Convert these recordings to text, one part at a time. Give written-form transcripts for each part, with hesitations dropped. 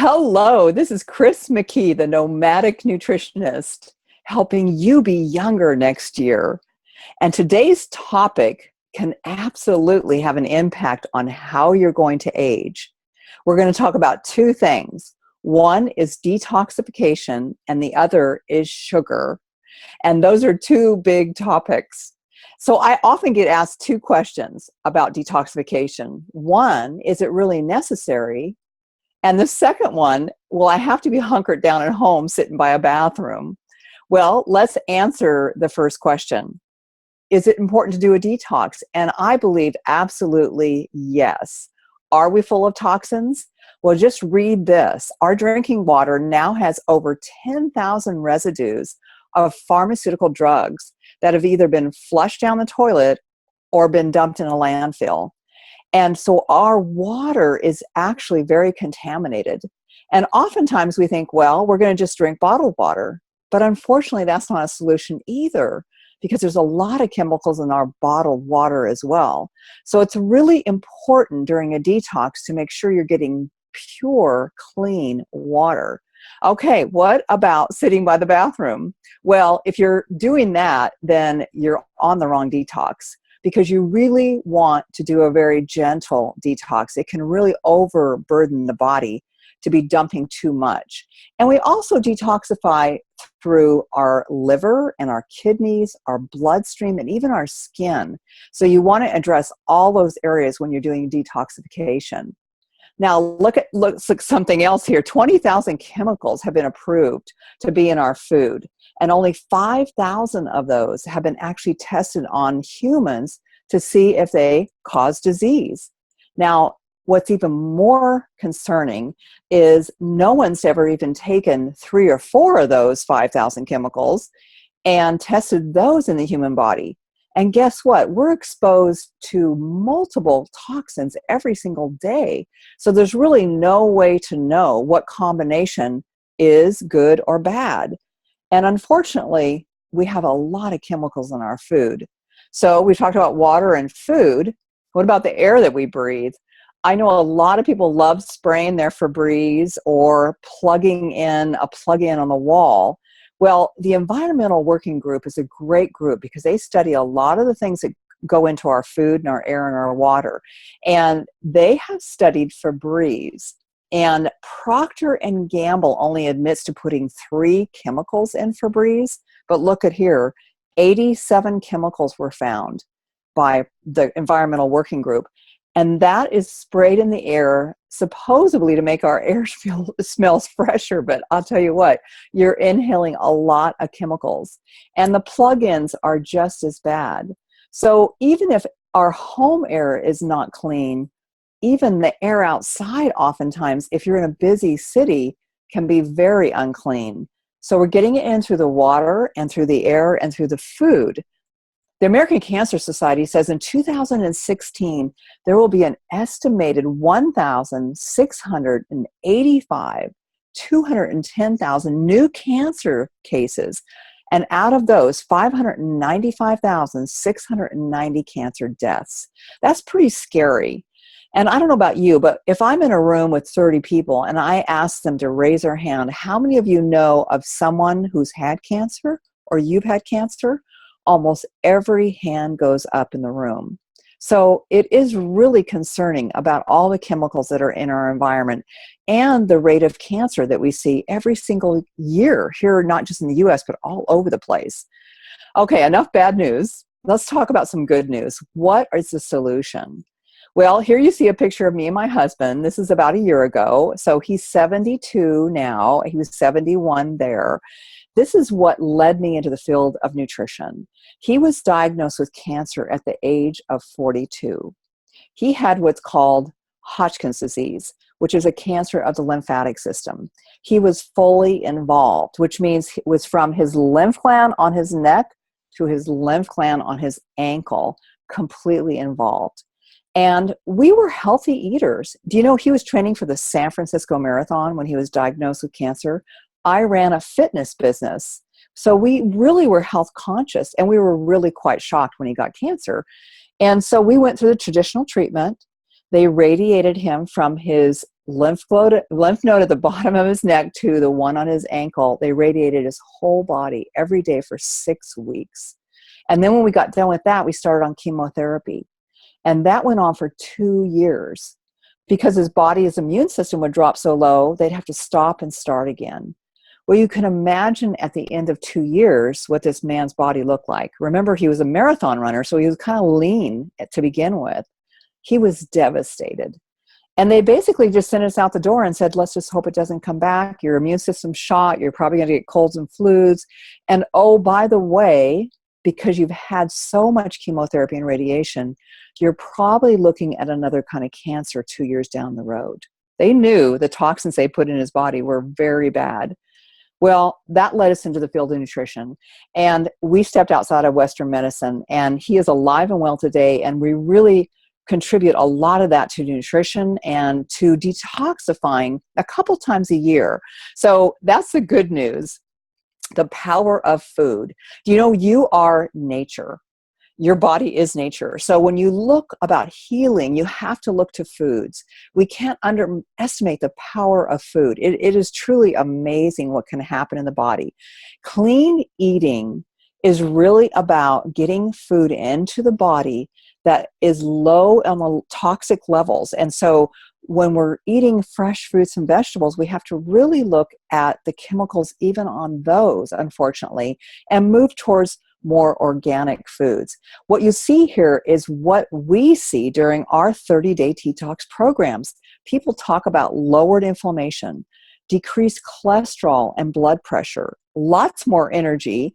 Hello, this is Chris McKee, the Nomadic Nutritionist, helping you be younger next year. And today's topic can absolutely have an impact on how you're going to age. We're going to talk about two things. One is detoxification, and the other is sugar. And those are two big topics. So I often get asked two questions about detoxification. One, is it really necessary? And the second one, will I have to be hunkered down at home sitting by a bathroom? Well, let's answer the first question. Is it important to do a detox? And I believe absolutely yes. Are we full of toxins? Well, just read this. Our drinking water now has over 10,000 residues of pharmaceutical drugs that have either been flushed down the toilet or been dumped in a landfill. And so our water is actually very contaminated. And oftentimes we think, well, we're going to just drink bottled water. But unfortunately, that's not a solution either, because there's a lot of chemicals in our bottled water as well. So it's really important during a detox to make sure you're getting pure, clean water. Okay, what about sitting by the bathroom? Well, if you're doing that, then you're on the wrong detox, because you really want to do a very gentle detox. It can really overburden the body to be dumping too much. And we also detoxify through our liver and our kidneys, our bloodstream, and even our skin. So you want to address all those areas when you're doing detoxification. Now, look at something else here. 20,000 chemicals have been approved to be in our food, and only 5,000 of those have been actually tested on humans to see if they cause disease. Now, what's even more concerning is no one's ever even taken 3 or 4 of those 5,000 chemicals and tested those in the human body. And guess what? We're exposed to multiple toxins every single day. So there's really no way to know what combination is good or bad. And unfortunately, we have a lot of chemicals in our food. So we talked about water and food. What about the air that we breathe? I know a lot of people love spraying their Febreze or plugging in a plug-in on the wall. Well, the Environmental Working Group is a great group because they study a lot of the things that go into our food and our air and our water. And they have studied Febreze. And Procter & Gamble only admits to putting 3 chemicals in Febreze. But look at here, 87 chemicals were found by the Environmental Working Group. And that is sprayed in the air, supposedly to make our air smells fresher. But I'll tell you what, you're inhaling a lot of chemicals. And the plug-ins are just as bad. So even if our home air is not clean, even the air outside oftentimes, if you're in a busy city, can be very unclean. So we're getting it in through the water and through the air and through the food. The American Cancer Society says in 2016, there will be an estimated 210,000 new cancer cases. And out of those, 595,690 cancer deaths. That's pretty scary. And I don't know about you, but if I'm in a room with 30 people and I ask them to raise their hand, how many of you know of someone who's had cancer or you've had cancer? Almost every hand goes up in the room. So it is really concerning about all the chemicals that are in our environment and the rate of cancer that we see every single year here, not just in the US, but all over the place. Okay, enough bad news. Let's talk about some good news. What is the solution? Well, here you see a picture of me and my husband. This is about a year ago. So he's 72 now. He was 71 there. This is what led me into the field of nutrition. He was diagnosed with cancer at the age of 42. He had what's called Hodgkin's disease, which is a cancer of the lymphatic system. He was fully involved, which means it was from his lymph gland on his neck to his lymph gland on his ankle, completely involved. And we were healthy eaters. Do you know he was training for the San Francisco Marathon when he was diagnosed with cancer? I ran a fitness business. So we really were health conscious, and we were really quite shocked when he got cancer. And so we went through the traditional treatment. They radiated him from his lymph node at the bottom of his neck to the one on his ankle. They radiated his whole body every day for 6 weeks. And then when we got done with that, we started on chemotherapy. And that went on for 2 years. Because his body's immune system would drop so low, they'd have to stop and start again. Well, you can imagine at the end of 2 years what this man's body looked like. Remember, he was a marathon runner, so he was kind of lean to begin with. He was devastated. And they basically just sent us out the door and said, let's just hope it doesn't come back. Your immune system's shot. You're probably going to get colds and flus. And oh, by the way, because you've had so much chemotherapy and radiation, you're probably looking at another kind of cancer 2 years down the road. They knew the toxins they put in his body were very bad. Well, that led us into the field of nutrition. And we stepped outside of Western medicine, and he is alive and well today. And we really contribute a lot of that to nutrition and to detoxifying a couple times a year. So that's the good news. The power of food. You know, you are nature. Your body is nature. So when you look about healing, you have to look to foods. We can't underestimate the power of food. It is truly amazing what can happen in the body. Clean eating is really about getting food into the body that is low on the toxic levels. And so when we're eating fresh fruits and vegetables, we have to really look at the chemicals even on those, unfortunately, and move towards more organic foods. What you see here is what we see during our 30-day detox programs. People talk about lowered inflammation, decreased cholesterol and blood pressure, lots more energy,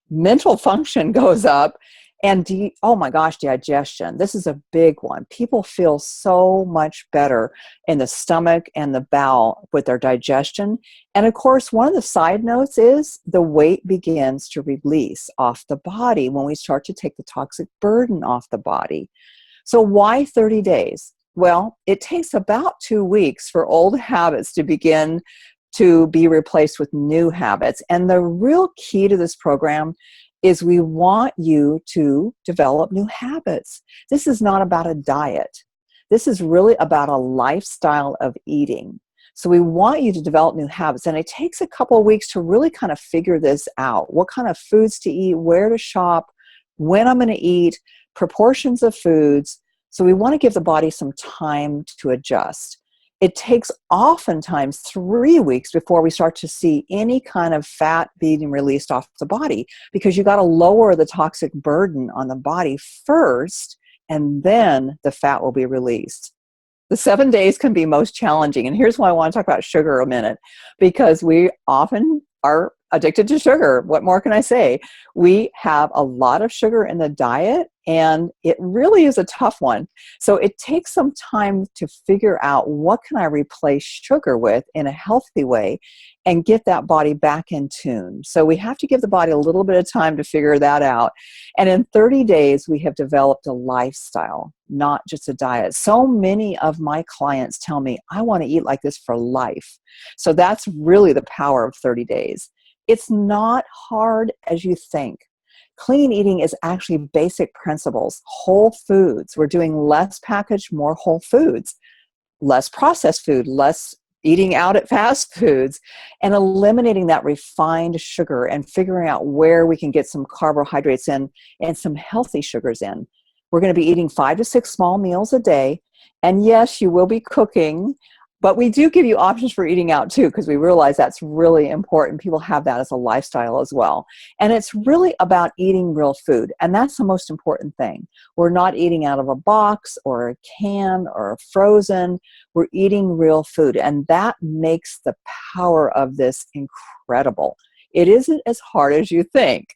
mental function goes up, and oh my gosh, digestion. This is a big one. People feel so much better in the stomach and the bowel with their digestion. And of course, one of the side notes is the weight begins to release off the body when we start to take the toxic burden off the body. So why 30 days? Well, it takes about 2 weeks for old habits to begin to be replaced with new habits. And the real key to this program is we want you to develop new habits. This is not about a diet. This is really about a lifestyle of eating. So we want you to develop new habits. And it takes a couple of weeks to really kind of figure this out. What kind of foods to eat, where to shop, when I'm going to eat, proportions of foods. So we want to give the body some time to adjust. It takes oftentimes 3 weeks before we start to see any kind of fat being released off the body, because you got to lower the toxic burden on the body first, and then the fat will be released. The 7 days can be most challenging. And here's why I want to talk about sugar a minute, because we often are addicted to sugar. What more can I say? We have a lot of sugar in the diet, and it really is a tough one. So it takes some time to figure out what can I replace sugar with in a healthy way and get that body back in tune. So we have to give the body a little bit of time to figure that out. And in 30 days, we have developed a lifestyle, not just a diet. So many of my clients tell me, I want to eat like this for life. So that's really the power of 30 days. It's not hard as you think. Clean eating is actually basic principles. Whole foods. We're doing less packaged, more whole foods. Less processed food, less eating out at fast foods, and eliminating that refined sugar and figuring out where we can get some carbohydrates in and some healthy sugars in. We're going to be eating 5 to 6 small meals a day. And yes, you will be cooking, but we do give you options for eating out too, because we realize that's really important. People have that as a lifestyle as well. And it's really about eating real food. And that's the most important thing. We're not eating out of a box or a can or frozen. We're eating real food. And that makes the power of this incredible. It isn't as hard as you think.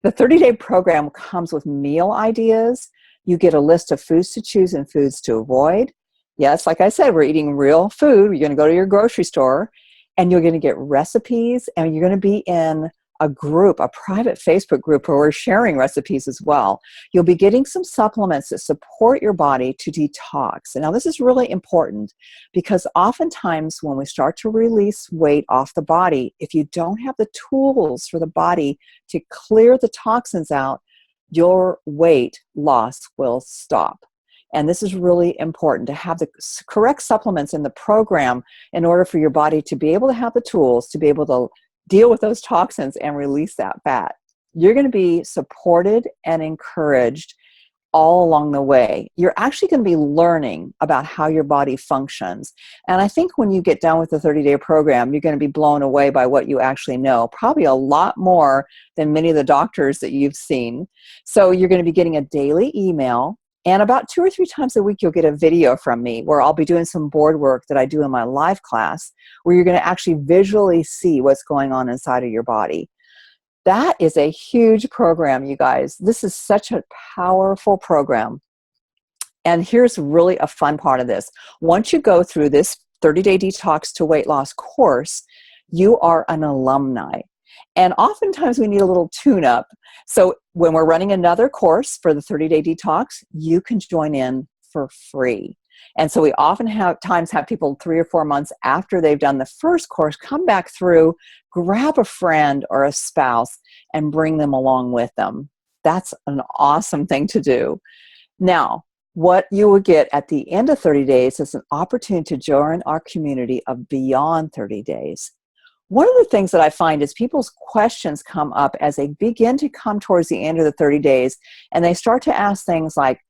The 30-day program comes with meal ideas. You get a list of foods to choose and foods to avoid. Yes, like I said, we're eating real food. You're going to go to your grocery store and you're going to get recipes, and you're going to be in a group, a private Facebook group where we're sharing recipes as well. You'll be getting some supplements that support your body to detox. And now this is really important, because oftentimes when we start to release weight off the body, if you don't have the tools for the body to clear the toxins out, your weight loss will stop. And this is really important to have the correct supplements in the program in order for your body to be able to have the tools to be able to deal with those toxins and release that fat. You're going to be supported and encouraged all along the way. You're actually going to be learning about how your body functions. And I think when you get done with the 30-day program, you're going to be blown away by what you actually know, probably a lot more than many of the doctors that you've seen. So you're going to be getting a daily email, and about 2 or 3 times a week, you'll get a video from me where I'll be doing some board work that I do in my live class, where you're going to actually visually see what's going on inside of your body. That is a huge program, you guys. This is such a powerful program. And here's really a fun part of this. Once you go through this 30-day detox to weight loss course, you are an alumni. And oftentimes we need a little tune-up. So when we're running another course for the 30-day detox, you can join in for free. And so we often have people 3 or 4 months after they've done the first course come back through, grab a friend or a spouse, and bring them along with them. That's an awesome thing to do. Now, what you will get at the end of 30 days is an opportunity to join our community of Beyond 30 Days. One of the things that I find is people's questions come up as they begin to come towards the end of the 30 days, and they start to ask things like,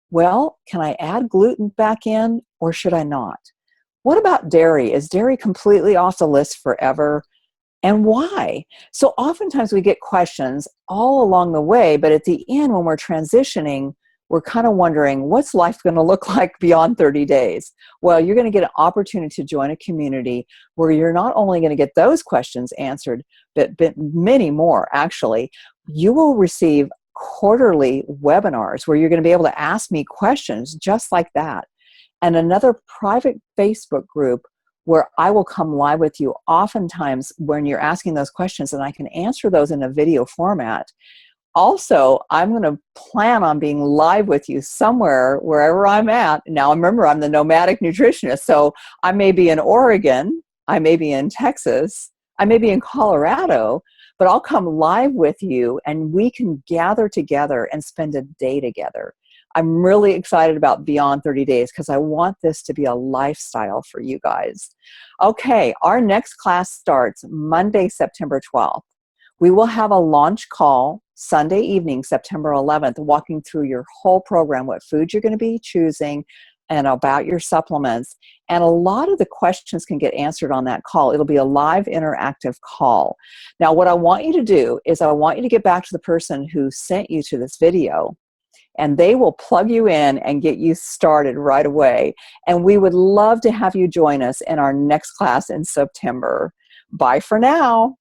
well, can I add gluten back in or should I not? What about dairy? Is dairy completely off the list forever? And why? So oftentimes we get questions all along the way, but at the end when we're transitioning, we're kind of wondering, what's life going to look like beyond 30 days? Well, you're going to get an opportunity to join a community where you're not only going to get those questions answered, but many more, actually. You will receive quarterly webinars where you're going to be able to ask me questions just like that. And another private Facebook group where I will come live with you oftentimes when you're asking those questions, and I can answer those in a video format. Also, I'm going to plan on being live with you somewhere, wherever I'm at. Now, remember, I'm the Nomadic Nutritionist, so I may be in Oregon, I may be in Texas, I may be in Colorado, but I'll come live with you and we can gather together and spend a day together. I'm really excited about Beyond 30 Days because I want this to be a lifestyle for you guys. Okay, our next class starts Monday, September 12th. We will have a launch call Sunday evening, September 11th, walking through your whole program, what foods you're going to be choosing, and about your supplements. And a lot of the questions can get answered on that call. It'll be a live interactive call. Now, what I want you to do is I want you to get back to the person who sent you to this video, and they will plug you in and get you started right away. And we would love to have you join us in our next class in September. Bye for now.